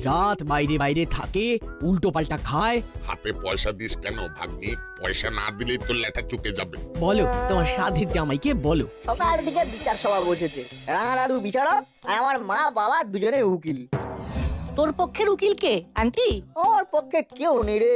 রাত বাইরে বাইরে থাকে, উল্টো পাল্টা খায়। হাতে পয়সা দিস কেন ভাগ্নি? পয়সা না দিলেই তোর লেটা চুকে যাবে। বলো তোমার সাধের জামাইকে বলো। সকাল থেকে বিচার সভা বসেছে, রাঙা দাদু বিচারক আর আমার মা বাবা দুজনে উকিল। তোর পক্ষের উকিল কে, আন্টি? আমার পক্ষে কেউ নেই রে,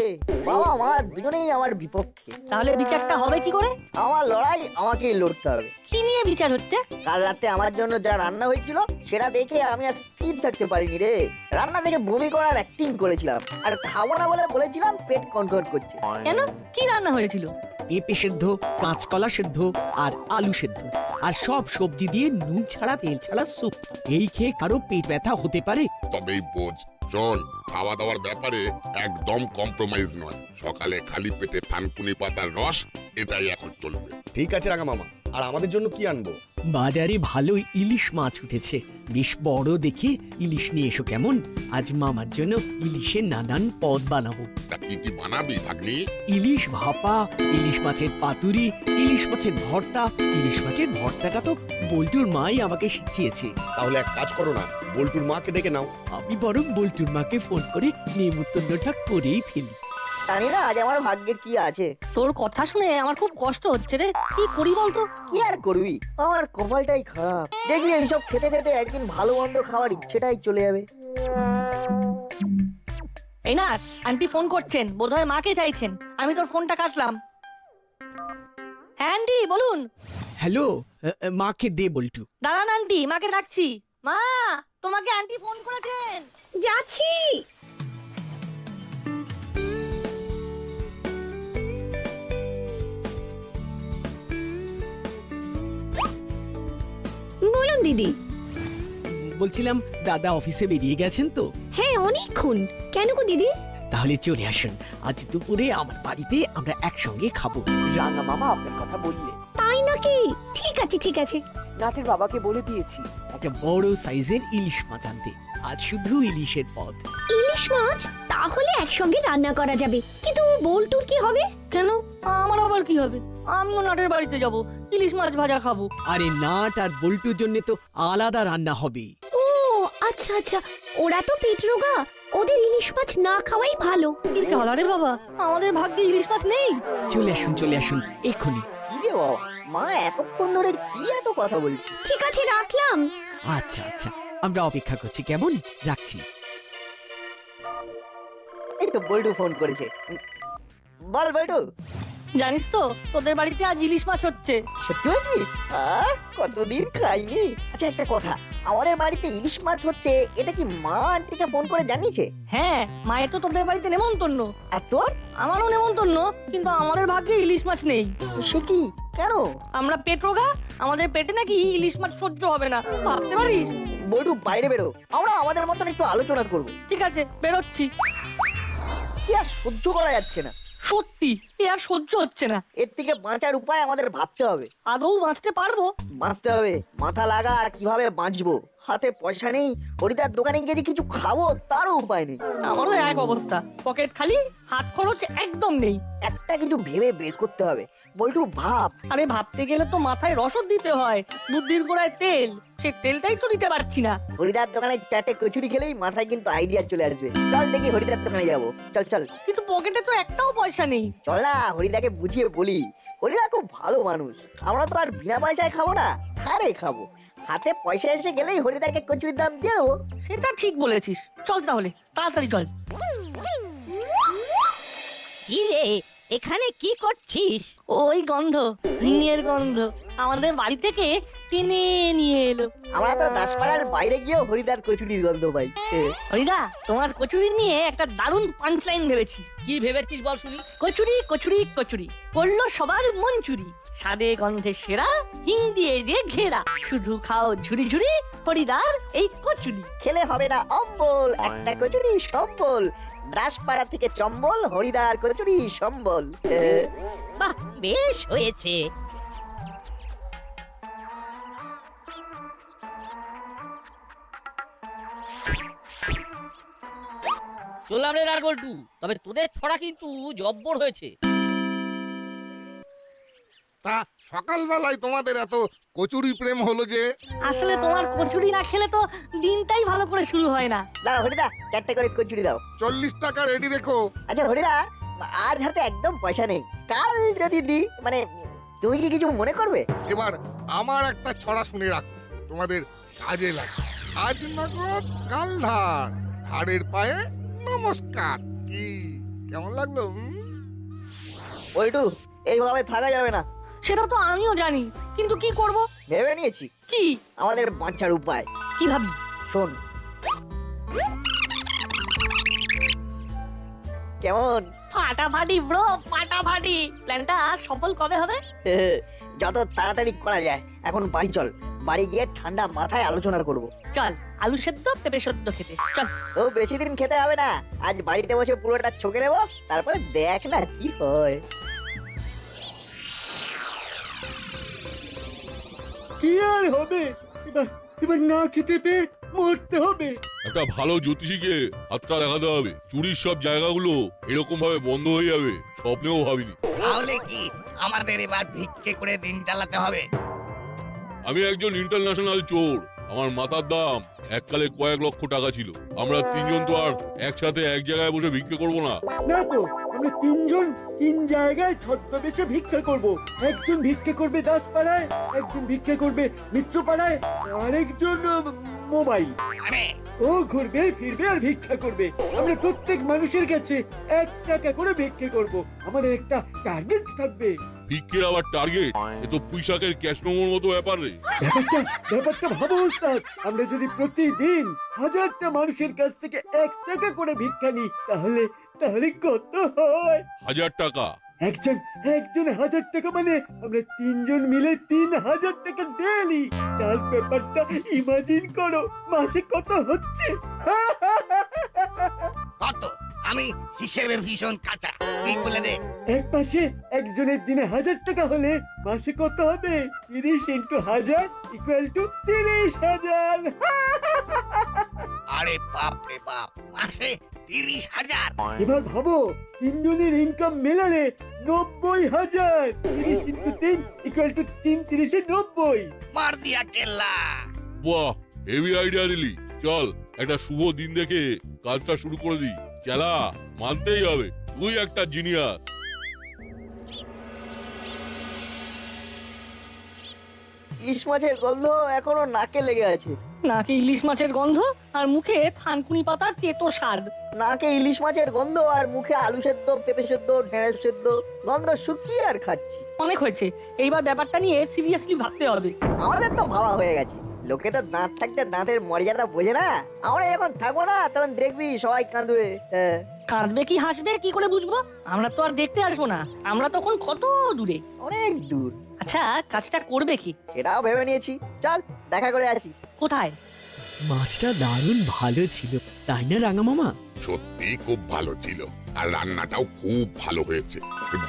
বাবা মা দুজনেই আমার বিপক্ষে। তাহলে বিচারটা হবে কি করে? আমার লড়াই আমাকেই লড়তে হবে। কি নিয়ে বিচার হচ্ছে? কাল রাতে আমার জন্য যা রান্না হয়েছিল সেটা দেখে আমি আর স্থির থাকতে পারিনি রে। রান্না দেখে বমি করার অ্যাক্টিং করেছিলাম, আর খাবো না বলে বলেছিলাম পেট কন্ট্রোল করছে। কেন, কি রান্না হয়েছিল? পেঁপে সেদ্ধ, কাঁচকলা সেদ্ধ আর আলু সেদ্ধ, আর সব সবজি দিয়ে নুন ছাড়া তেল ছাড়া স্যুপ। এই খেয়ে কারো পেট ব্যথা হতে পারে? তবেই বোঝ। শোন, খাওয়া দাওয়ার ব্যাপারে একদম কম্প্রোমাইজ নয়। সকালে খালি পেটে থানকুনি পাতার রস, এটাই এখন চলবে। ঠিক আছে রাঙা মামা, আর আমাদের জন্য কি আনবো? বাজারে ভালো ইলিশ মাছ উঠেছে, বেশ বড় দেখে ইলিশ নিয়ে এসো কেমন? আজ মামার জন্য ইলিশের নানান পদ বানাবো। তা কি কি বানাবি ভাগ্নি? ইলিশ ভাপা, ইলিশ মাছের পাতুরি, ইলিশ মাছের ভর্তা। ইলিশ মাছের ভর্তাটা তো বল্টুর মাই আমাকে শিখিয়েছে। তাহলে এক কাজ করো না, বল্টুর মাকে ডেকে নাও। আমি বরং বল্টুর মাকে ফোন করে নেমন্তন্নটা করেই ফেলি। জানি না আজ আমার ভাগ্যে কি আছে। তোর কথা শুনে আমার খুব কষ্ট হচ্ছে রে, কি করি বলতো? কি আর করবি, আমার কপালটাই খারাপ। দেখবি এইসব খেতে খেতে একদিন ভালো মন্দ খাওয়ার ইচ্ছেটাই চলে যাবে। এই না, আন্টি ফোন করছেন, বোধহয় মাকে চাইছেন। আমি তোর ফোনটা কাটলাম। হ্যাঁ আন্টি বলুন। হ্যালো, মাকে দে বল্টু। দাঁড়ান আন্টি, মাকে ডাকছি। মা, তোমাকে আন্টি ফোন করেছেন। যাচ্ছি। বলুন দিদি। বলছিলাম দাদা অফিসে বেরিয়ে গেছেন তো? হ্যাঁ অনেকক্ষণ। কেন গো দিদি? তাহলে চলে আসুন, আজ দুপুরে আমার বাড়িতে আমরা একসঙ্গে খাবো। রাঙা মামা আপনার কথা বললে। তাই নাকি? ঠিক আছে ঠিক আছে। নাটের বাবাকে বলে দিয়েছি একটা বড় সাইজের ইলিশ মাছ আনতে। আজ শুধু ইলিশের পদ। ইলিশ মাছ? তাহলে একসঙ্গে রান্না করা যাবে, কিন্তু বল্টুর কি হবে? কেন, আমার আবার কি হবে? আমিও নাটের বাড়িতে যাব, ইলিশ মাছ ভাজা খাবো। আরে নাট আর বল্টুর জন্য তো আলাদা রান্না হবে। ও আচ্ছা আচ্ছা, ওরা তো পেট রোগা, ওদের ইলিশ মাছ না খাওয়াই ভালো। কি জ্বালা রে বাবা, আমাদের ভাগ্যে ইলিশ মাছ নেই। চলে আসুন এক্ষুনি। কি রে বাবা, মা এতক্ষণ ধরে কি এত কথা বলছি? ঠিক আছে রাখলাম। আচ্ছা আচ্ছা, আমরা অপেক্ষা করছি কেমন? রাখছি। এই তো বল্টু ফোন করেছে। বল বল্টু। জানিস তো, তোদের বাড়িতে আজ ইলিশ মাছ হচ্ছে। সত্যি বলছিস? কতদিন খাইনি। আচ্ছা একটা কথা, আমাদের বাড়িতে ইলিশ মাছ হচ্ছে, এটা কি মা আন্টিকে ফোন করে জানিয়েছে? হ্যাঁ, মায়ের তো তোদের বাড়িতে নেমন্তন্ন। আর তোর? আমারও নেমন্তন্ন, কিন্তু আমাদের ভাগ্যে ইলিশ মাছ নেই। সে কি, কেন? আমরা পেট রোগা, আমাদের পেটে নাকি ইলিশ মাছ সহ্য হবে না, ভাবতে পারিস? বল্টু বাইরে বেরো, আমরা আমাদের মতন একটু আলোচনা করব। ঠিক আছে, বেরোচ্ছি। কি আর সহ্য করা যাচ্ছে না। সত্যি এ আর সহ্য হচ্ছে না। এর থেকে বাঁচার উপায় আমাদের ভাবতে হবে। আদৌ বাঁচতে পারবো? বাঁচতে হবে, মাথা লাগা কিভাবে বাঁচবো। হাতে পয়সা নেই, হরিদার দোকানে গিয়ে যে কিছু খাবো তারও উপায় নেই। আমারও এক অবস্থা, পকেট খালি, হাত খরচ একদম নেই। একটা কিছু ভেবে বের করতে হবে। বল্টু ভাব। আরে ভাবতে গেলে তো মাথায় রসদ দিতে হয়, বুদ্ধির গোড়ায় তেল, সে তেলটাই তো দিতে পারছি না। হরিদার দোকানে চারটে কচুরি খেলেই মাথায় কিন্তু আইডিয়া চলে আসবে। চল দেখি হরিদার দোকানে যাবো, চল চল। কিন্তু পকেটে তো একটাও পয়সা নেই। চল না, হরিদাকে বুঝিয়ে বলি। হরিদা খুব ভালো মানুষ, আমরা তো আর বিনা পয়সায় খাবো না, হারে খাবো। হাতে পয়সা এসে গেলেই হরিদাকে কচুরির দাম দিয়ে দেবো। সেটা ঠিক বলেছিস, চল তাহলে তাড়াতাড়ি চল। কি রে, এখানে কি করছিস? ওই গন্ধ, হিঙের গন্ধ আমাদের বাড়ি থেকে টেনে নিয়ে এলো। আমরা তো দাসপাড়ার বাইরে গিয়েও হরিদার কচুরির গন্ধ পাই। হরিদা, তোমার কচুরি নিয়ে একটা দারুণ পাঞ্চলাইন ভেবেছি। কি ভেবেছিস বল শুনি? কচুরি কচুরি কচুরি করলো সবার মন চুরি, স্বাদে গন্ধে সেরা, হিং দিয়ে যে ঘেরা, শুধু খাও ঝুরি ঝুরি হরিদার এই কচুরি। খেলে হবে না অম্বল, একটা কচুরি সম্বল। দাসপাড়া থেকে চম্বল, হরিদার কচুরি সম্বল। বাহ, বেশ হয়েছে। চললাম রে নারগোলটু, তবে তোদের ছড়া কিন্তু জব্বর হয়েছে। তা সকালবেলায় তোমাদের এত কচুরি প্রেম হলো যে? আসলে তোমার কচুরি না খেলে তো দিনটাই ভালো করে শুরু হয় না। দাও হরিদা 4টে করে কচুরি দাও। 40 টাকা রেডি রেখো। আচ্ছা হরিদা, আজ হাতে একদম পয়সা নেই, কাল যদি দিই, মানে তুমি কি কিছু মনে করবে? এবার আমার একটা ছড়া শুনে রাখো, তোমাদের কাজে লাগে। আজ নগদ কাল ধার, ধারের পায়ে নমস্কার। কি কেমন লাগলো? ওইটু, এইভাবে থাকা যাবে না। সেটা তো আমিও জানি, কিন্তু কি করব? ভেবে নিয়েছি কি? আমাদের বাঁচার উপায়। কি ভাবি? শোন, কেমন? ফাটাফাটি ব্রো, ফাটাফাটি। প্ল্যানটা সফল কবে হবে? যত তাড়াতাড়ি করা যায়। এখন বাড়ি চল, বাড়ি গিয়ে ঠান্ডা মাথায় আলোচনা করব। চল, আলু সেদ্ধ পেঁপে সেদ্ধ খেতে চল। তো বেশি দিন খেতে হবে না, আজ বাড়িতে বসে পুরোটা ছকে নেবো, তারপরে দেখ না কি হয়। কি আর হবে, এবার না খেতে পেয়ে মরতে হবে। একটা ভালো জ্যোতিষীকে হাতটা দেখাতে হবে। চুরির সব জায়গাগুলো এরকম ভাবে বন্ধ হয়ে যাবে স্বপ্নেও ভাবিনি। তাহলে কি আমাদের এবার ভিক্ষে করে দিন চালাতে হবে? আমি একজন ইন্টারন্যাশনাল চোর। আমার মাথার দাম এককালে কয়েক লক্ষ টাকা ছিল। আমরা তিনজন তো আর একসাথে এক জায়গায় বসে ভিক্ষে করব না। না তো, আমরা তিনজন তিন জায়গায় ছদ্মবেশে ভিক্ষা করব। একজন ভিক্ষে করবে দাসপাড়ায়, একজন ভিক্ষা করবে মিত্রপাড়ায়, আরেকজন মোবাইল। আরে ও ঘুরবে ফিরবে আর ভিক্ষা করবে। আমরা প্রত্যেক মানুষের কাছে 1 টাকা করে ভিক্ষে করব। আমাদের একটা টার্গেট থাকবে। ভিক্ষের আবার টার্গেট? এ তো পুঁইশাকের ক্যাশ মেমোর মতো ব্যাপার রে। ব্যাপারটা ভাবো ওস্তাদ, আমরা যদি প্রতিদিন 1000টা মানুষের কাছ থেকে 1 টাকা করে ভিক্ষা নিই, তাহলে কত হয়? 1000 টাকা? একজন 1000 টাকা, মানে আমরা তিনজন মিলে 3000 টাকা ডেইলি। জাস্ট ব্যাপারটা ইমাজিন করো, মাসে কত হচ্ছে? কত? আমি হিসেবে ভীষণ কাঁচা, তুই বলে দে। এক মাসে একজনের দিনে 1000 টাকা হলে মাসে কত হবে? 30 × 1000 = 30,000। আরে বাপ রে বাপ, মাসে 30,000? এবার ভাবো, তিনজনের ইনকাম মেলালে 90,000। 30 × 3 = 3 × 90। মার দিয়া কেল্লা। বাহ, হেভি আইডিয়া দিলি। চল, একটা শুভ দিন দেখে কাজটা শুরু করে দিই। চালা, মানতেই হবে তুই একটা জিনিয়াস। ইলিশ মাছের গন্ধ এখনো নাকে লেগে আছে। নাকে ইলিশ মাছের গন্ধ আর মুখে থানকুনি পাতার তেতো স্বাদ। নাকে ইলিশ মাছের গন্ধ আর মুখে আলু সেদ্ধ, পেঁপে সেদ্ধ, ঢেঁড়স সেদ্ধ, গন্ধ শুকিয়ে আর খাচ্ছি। অনেক হয়েছে, এইবার ব্যাপারটা নিয়ে সিরিয়াসলি ভাবতে হবে। আমাদের তো ভাবা হয়ে গেছে, লোকে তো দাঁত থাকতে দাঁতের মর্যাদা বোঝে না। আমরা যখন থাকবো না, তখন দেখবি সবাই কাঁদবে। হ্যাঁ, কাঁদবে কি হাসবে কি করে বুঝবো? আমরা তো আর দেখতে আসবো না, আমরা তখন কত দূরে। অনেক দূর। আচ্ছা, কাজটা করবে কি? এটাও ভেবে নিয়েছি, চল দেখা করে আসি। কোথায়? মাছটা দারুণ ভালো ছিল, তাই না রাঙা মামা? সত্যি খুব ভালো ছিল, আর রান্নাটাও খুব ভালো হয়েছে,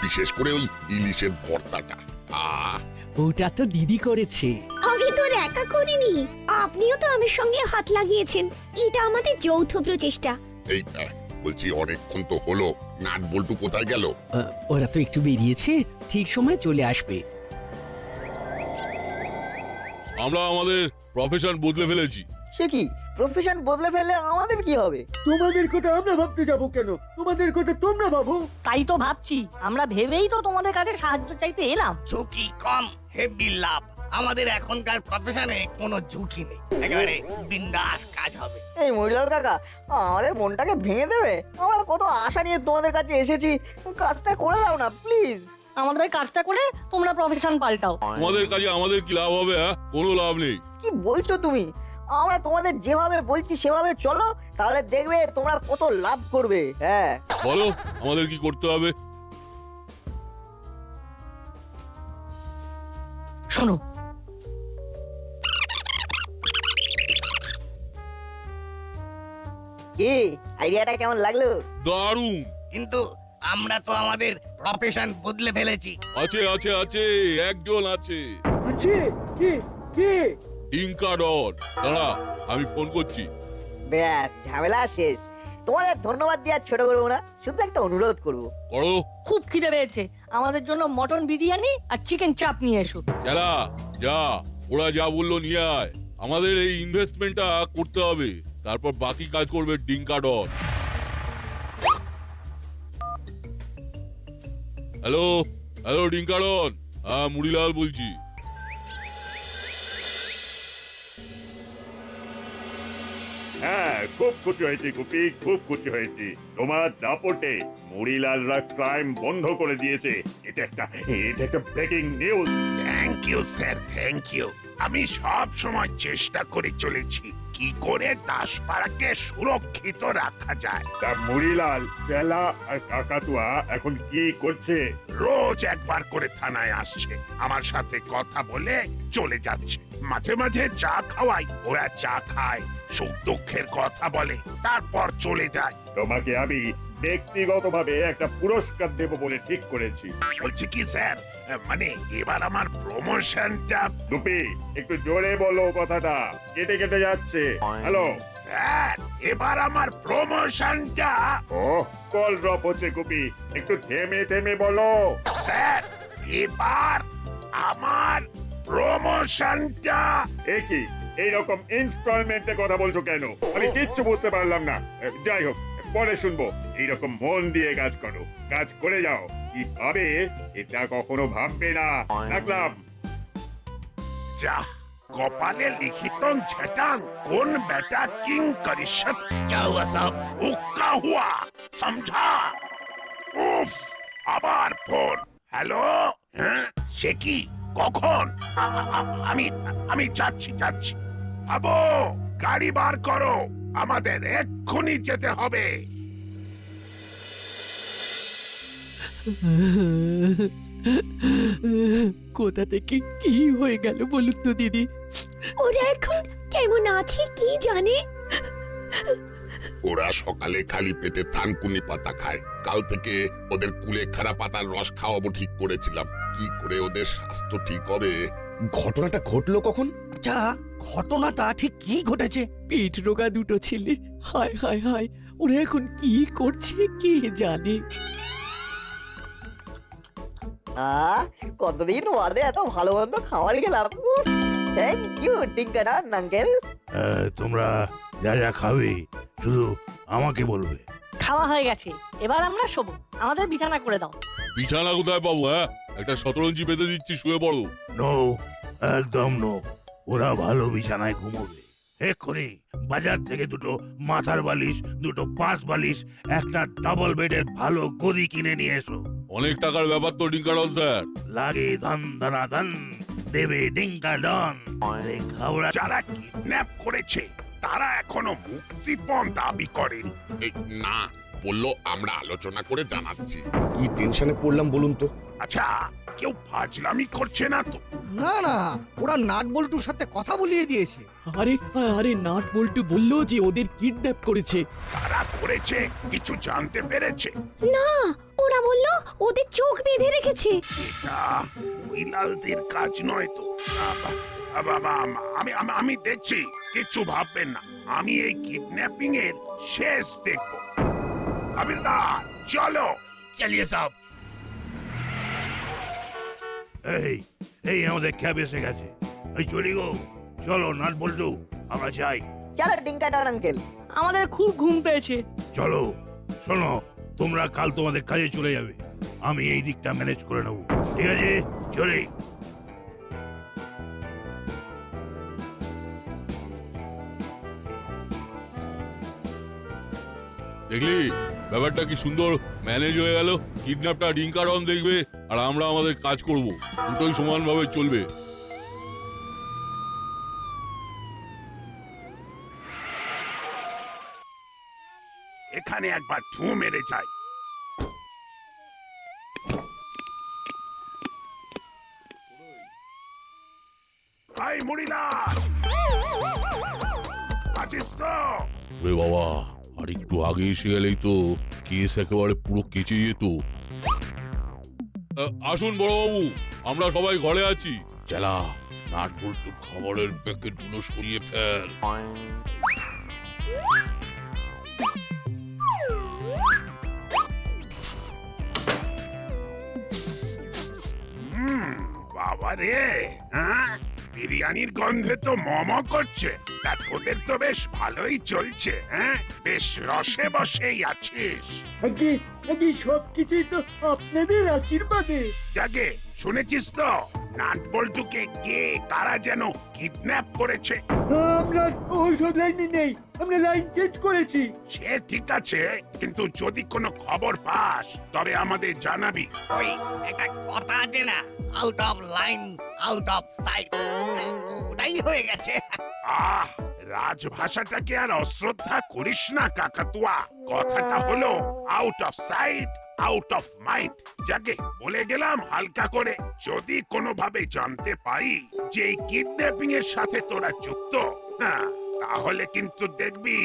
বিশেষ করে ওই ইলিশের ভর্তাটা। আহ, ওটা তো দিদি করেছে। আমি তো আর একা করিনি, আপনিও তো আমার সঙ্গে হাত লাগিয়েছেন। এটা আমাদের যৌথ প্রচেষ্টা। এই বলছি, অনেকক্ষণ তো হলো, নাট বল্টু কোথায় গেল? ওরা তো একটু বেরিয়েছে, ঠিক সময় চলে আসবে। আমরা আমাদের প্রফেশন বদলে ফেলেছি। সে কি, প্রফেশন বদলে ফেললে আমাদের কি হবে? তোমাদের কথা আমরা ভাবতে যাব কেন? তোমাদের কথা তোমরা ভাবো। তাই তো ভাবছি, আমরা ভেবেই তো তোমাদের কাছে সাহায্য চাইতে এলাম। ঝুঁকি কম, হেভি লাভ। আমাদের এখনকার প্রফেশনে কোনো ঝুঁকি নেই, একেবারে বিন্দাস কাজ হবে। এই মহিলাল কাকা, আমাদের মনটাকে ভেঙে দেবে। আমরা কত আশা নিয়ে তোমাদের কাছে এসেছি, কাজটা করে দাও না প্লিজ। আমাদের কাজটা করে তোমরা প্রফেশন পাল্টাও। তোমাদের কাজে আমাদের কি লাভ হবে? কোনো লাভ নেই। কি বলছো তুমি? আমরা তোমাদের যেভাবে বলছি সেভাবে চলো, তাহলে দেখবে তোমরা কত লাভ করবে। হ্যাঁ, বলো আমাদের কি করতে হবে? শোনো, কি আইডিয়াটা কেমন লাগলো? দারুণ। কিন্তু আমরা তো আমাদের প্রফেশন বদলে ফেলেছি। আছে আছে আছে, একজন আছে। আছে? কে কে? ইনকা ডন। দাঁড়া, আমি ফোন করছি। ব্যাস, ঝামেলা শেষ। তোমাদের ধন্যবাদ দিয়ে আর ছোট করবো না, শুধু একটা অনুরোধ করবো। করো। খুব খিদে পেয়েছে, আমাদের জন্য মটন বিরিয়ানি আর চিকেন চাপ নিয়ে এসো। চেলা যা, ওরা যা বললো নিয়ে আয়। আমাদের এই ইনভেস্টমেন্টটা করতে হবে, তারপর বাকি কাজ করবে ডিঙ্কাডন। হ্যালো হ্যালো ডিঙ্কাডন, হ্যাঁ মুড়িলাল বলছি। হ্যাঁ, খুব খুশি হয়েছি গুপি, খুব খুশি হয়েছি। তোমার দাপটে মুড়িলালরা ক্রাইম বন্ধ করে দিয়েছে। এটা একটা breaking news. Thank you sir, thank you. আমি সব সময় চেষ্টা করে চলেছি কি করে দাসপাড়াকে সুরক্ষিত রাখা যায়। তা মুড়িলাল, চেলা আর কাকাতুয়া এখন কি করছে? রোজ একবার করে থানায় আসছে, আমার সাথে কথা বলে চলে যাচ্ছে। মাঝে মাঝে চা খাওয়াই, ওরা চা খায়, সুখ দুঃখের কথা বলে, তারপর চলে যায়। তোমাকে আমি ব্যক্তিগতভাবে একটা পুরস্কার দেব বলে ঠিক করেছি। বলছি কি স্যার, মানে এবার আমার প্রমোশনটা। গুপি, একটু জোরে বলো, কথাটা কেটে কেটে যাচ্ছে। হ্যালো স্যার, এবার আমার প্রমোশনটা। ও, কল ড্রপ হচ্ছে গুপি, একটু থেমে থেমে বলো। স্যার, এবার আমার প্রমোশনটা। একই এইরকম ইনস্টলমেন্টে কথা বলছো কেন? আমি কিচ্ছু বুঝতে পারলাম না। যাই হোক, পরে শুনবো। এইরকম মন দিয়ে কাজ করো, কাজ করে যাও। কি ভাবে এটা কখনো ভাববে না। রাখলাম। যা কপালে লিখিত झटांग कौन बेटा किंग करिशत क्या हुआ साहब हुक्का हुआ समझा। উফ, আবার ফোন। হ্যালো, হ্যাঁ সে কি, কখন? আমি যাচ্ছি। আবো গাড়ি বার করো, আমাদের এক্ষুনি যেতে হবে। কোথা থেকে কি হয়ে গেল বলুন তো দিদি? ওরা এখন কেমন আছে কি জানে? ওরা সকালে খালি পেটে থানকুনি পাতা খায়। কাল থেকে ওদের কুলেখাড়া পাতার রস খাওয়াবো ঠিক করেছিলাম। কি করে ওদের স্বাস্থ্য ঠিক হবে? ঘটনাটা ঘটলো কখন? আচ্ছা, ঘটনাটা ঠিক কি ঘটেছে? পেট রোগা দুটো ছেলে, হায় হায় হায়, ওরা এখন কি করছে কে জানে। কতদিন বাদে এত ভালো মন্দ খাবার খেলাম। থ্যাংক ইউ টিঙ্কাডন আঙ্কেল। তোমরা যা যা খাবে শুধু আমাকে বলবে। খাওয়া হয়ে গেছে, এবার আমরা শোবো, আমাদের বিছানা করে দাও। বিছানা কোথায় পাবো? হ্যাঁ, একটা শতরঞ্জি বেঁধে দিচ্ছি, শুয়ে পড়ো। নো, একদম নো। ওরা ভালো বিছানায় ঘুমোবে। এক্ষুনি বাজার থেকে দুটো মাথার বালিশ, দুটো পাশ বালিশ, একটা ডাবল বেডের ভালো গদি কিনে নিয়ে এসো। অনেক টাকার ব্যাপার তো ডিঙ্কাডন স্যার। লাগে ধন ধনাধন, দেবে ডিঙ্কাডন। খাওয়া যারা কিডন্যাপ করেছে তারা এখনো মুক্তিপণ দাবি করেন। না, বললো আমরা আলোচনা করে জানাচ্ছি। কি টেনশনে পড়লাম বলুন তো। আচ্ছা, কেউ ফাজলামি করছে না তো? না না, ওরা নাট বল্টুর সাথে কথা বলিয়ে দিয়েছে। আরে আরে নাট বল্টু বললো যে ওদের কিডন্যাপ করেছে। তারা করেছে কিছু জানতে পেরেছে? না, ওরা বলল ওদের চোখ বেঁধে রেখেছে। এটা উইলালদের কাজ নয় তো? আমি দেখছি, কিছু ভাববেন না। আমি এই কিডন্যাপিং এর শেষ দেখব। হাবিলদার চলো। চালিয়ে সব। এই আমাদের ক্যাব এসে গেছে। এই চলি গো, চলো নাট বল্টু, আমরা যাই। চলো টিঙ্কাডন আঙ্কেল। আমাদের খুব ঘুম পেয়েছে। চলো। শোনো, তোমরা কাল তোমাদের কাজে চলে যাবে, আমি এই দিকটা ম্যানেজ করে নেব। ঠিক আছে, চলে। দেখলি ব্যাপারটা কি সুন্দর ম্যানেজ হয়ে গেল। কিডন্যাপটা ডিঙ্কাডন দেখবে আর আমরা আমাদের কাজ করব, দুটোই সমানভাবে চলবে। এখানে একবার ঠু মেরে যাই। হাই মুড়িলাল, আছিস তো? ওরে বাবা, আর একটু আগে এসে গেলেই তো কেস একেবারে পুরো কেচে যেত। আসুন বড়বাবু, আমরা সবাই ঘরে আছি। চেলা, নাট বল্টু খাবারের প্যাকেটগুলো সরিয়ে ফেল। বাবারে, হ্যাঁ বিরিয়ানির গন্ধে তো মম করছে। তা তোদের তো বেশ ভালোই চলছে, হ্যাঁ বেশ রসে বসেই আছিস। আগে আগে সবকিছুই তো আপনাদের আশীর্বাদে। যাকে শুনেছিস তো নাট বল্টুকে কে কারা যেন কিডন্যাপ করেছে? আমরা ওইসব লাইনে নেই, আমরা লাইন চেঞ্জ করেছি। সে ঠিক আছে, কিন্তু যদি কোনো খবর পাস তবে আমাদের জানাবি। ওই একটা কথা আছে না, out of line out of sight, ওটাই হয়ে গেছে। আহ রাজভাষাটাকে আর অশ্রদ্ধা করিস না কাকাতুয়া। কথাটা হলো out of sight out of mind. যাকে বলে গেলাম হালকা করে। যদি কোনোভাবে জানতে পারি যে এই কিডন্যাপিং এর সাথে তোরা যুক্ত, হ্যাঁ তাহলে কিন্তু দেখবি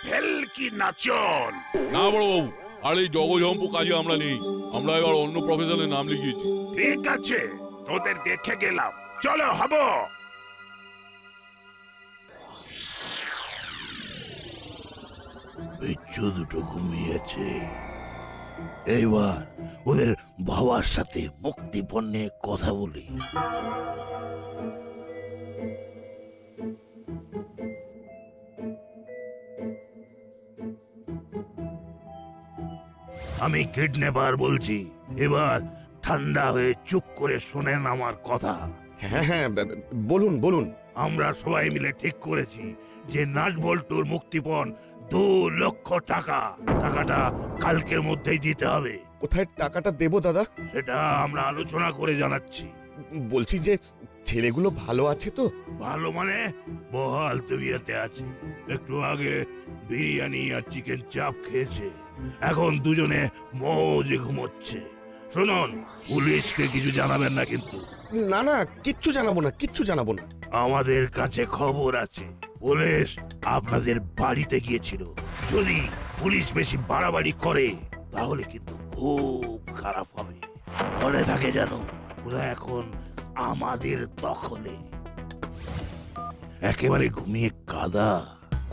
ভেলকি নাচন। না বড়বাবু, আর এই জগজম্পু কাজে আমরা নেই। আমরা এবার অন্য প্রফেশনে নাম লিখিয়েছি। ঠিক আছে, তোদের দেখে গেলাম। চলো হবো। বিচ্ছু দুটো ঘুমিয়েছে। এইবার ওদের বাবার সাথে মুক্তিপণ নিয়ে কথা বলি। আমি কিডন্যাপার বলছি, এবার ঠান্ডা হয়ে চুপ করে শোনেন আমার কথা। হ্যাঁ হ্যাঁ বলুন বলুন। আমরা সবাই মিলে ঠিক করেছি যে নাট বল্টুর মুক্তিপণ 2 লক্ষ টাকা। টাকাটা কালকের মধ্যেই দিতে হবে। কোথায় টাকাটা দেবো দাদা? সেটা আমরা আলোচনা করে জানাচ্ছি। বলছি যে ছেলেগুলো ভালো আছে তো? ভালো মানে বহাল তবিয়তে আছে। একটু আগে বিরিয়ানি আর চিকেন চাপ খেয়েছে, এখন দুজনে মৌজে ঘুমোচ্ছে। শুনুন, পুলিশকে কিছু জানাবেন না কিন্তু। না না, কিচ্ছু জানাবো না, কিচ্ছু জানাবো না। আমাদের কাছে খবর আছে পুলিশ আপনাদের বাড়িতে গিয়েছিল। যদি পুলিশ বেশি বাড়াবাড়ি করে তাহলে কিন্তু খুব খারাপ হবে। মনে থাকে জানো, ওরা এখন আমাদের দখলে। একেবারে ঘুমিয়ে কাদা।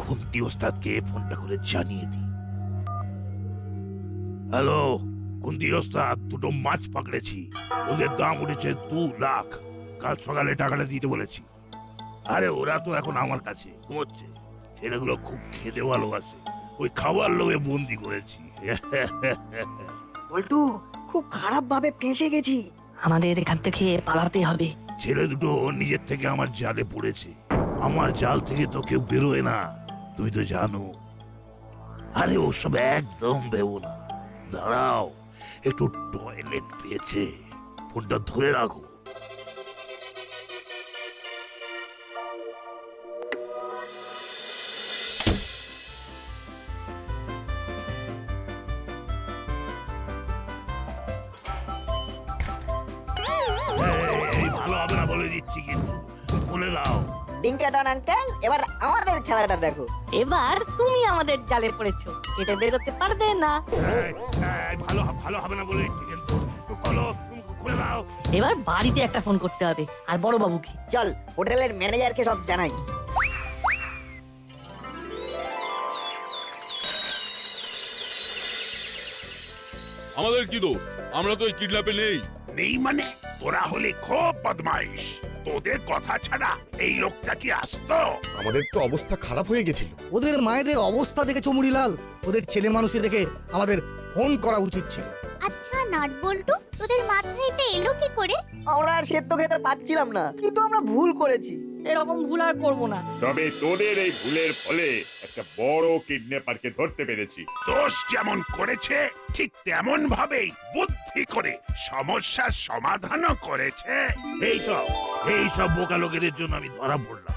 খুন্তি ওস্তাদকে ফোনটা করে জানিয়ে দি। হ্যালো খুন্তি ওস্তাদ, 2টো মাছ পাকড়েছি। ওদের দাম উঠেছে 2 লাখ। কাল সকালে টাকাটা দিতে বলেছি। আরে ওরা তো এখন আমার কাছে ঘুমোচ্ছে। ছেলেগুলো খুব খেতে ভালোবাসে, ওই খাবার লোভে বন্দি করেছি। বল্টু, খুব খারাপ ভাবে ফেঁসে গেছি। আমাদের এখান থেকে পালাতে হবে। ছেলে দুটো নিজের থেকে আমার জালে পড়েছে। আমার জাল থেকে তো কেউ বেরোয় না, তুমি তো জানো। আরে ওসব একদম ভেবো না। দাঁড়াও, একটু টয়লেট পেয়েছে, ফোনটা ধরে রাখো। এই ভালো হবে না বলে দিচ্ছি, কিন্তু বলে দাও। ডিঙ্কাটন আঙ্কেল, এবার আমাদের খেলাটা দেখো। এবার তুমি আমাদের জালে পড়েছো, এটা বেরোতে পারবে না। ভালো ভালো হবে না বলে দিচ্ছি, কিন্তু বলো, খুলে দাও। এবার বাড়িতে একটা ফোন করতে হবে, আর বড় বাবুকে। চল হোটেলের ম্যানেজারকে সব জানাই। আমাদের কি দোষ? আমরা তো এই কিডন্যাপে নেই। নেই মানে? তোরা হলে খুব বদমাইশ। তোদের কথা ছাড়া এই লোকটা কি আসতো? আমাদের তো অবস্থা খারাপ হয়ে গেছিল। ওদের মায়েদের অবস্থা দেখে চমুড়িলাল, ওদের ছেলে মানুষই দেখে আমাদের ফোন করা উচিত ছিল। আচ্ছা নাট বল্টু, তোদের মাথায় এটা এলো কি করে? আমরা আর সেদ্ধ খেতে পাচ্ছিলাম না, কিন্তু আমরা ভুল করেছি। এরকম ভুল আর করবো না। তবে তোদের এই ভুলের ফলে একটা বড় কিডন্যাপারকে ধরতে পেরেছি। দোষ যেমন করেছে ঠিক তেমন ভাবেই বুদ্ধি করে সমস্যার সমাধানও করেছে। এইসব বোকা লোকেদের জন্য আমি ধরা পড়লাম।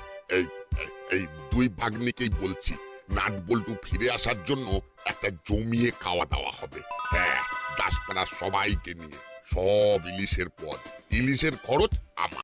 এই 2 ভাগ্নিকেই বলছি, নাট বল্টু ফিরে আসার জন্য একটা জমিয়ে খাওয়া দাওয়া হবে। হ্যাঁ, দাসপাড়ার সবাইকে নিয়ে। সব ইলিশের পদ, ইলিশের খরচ আমার।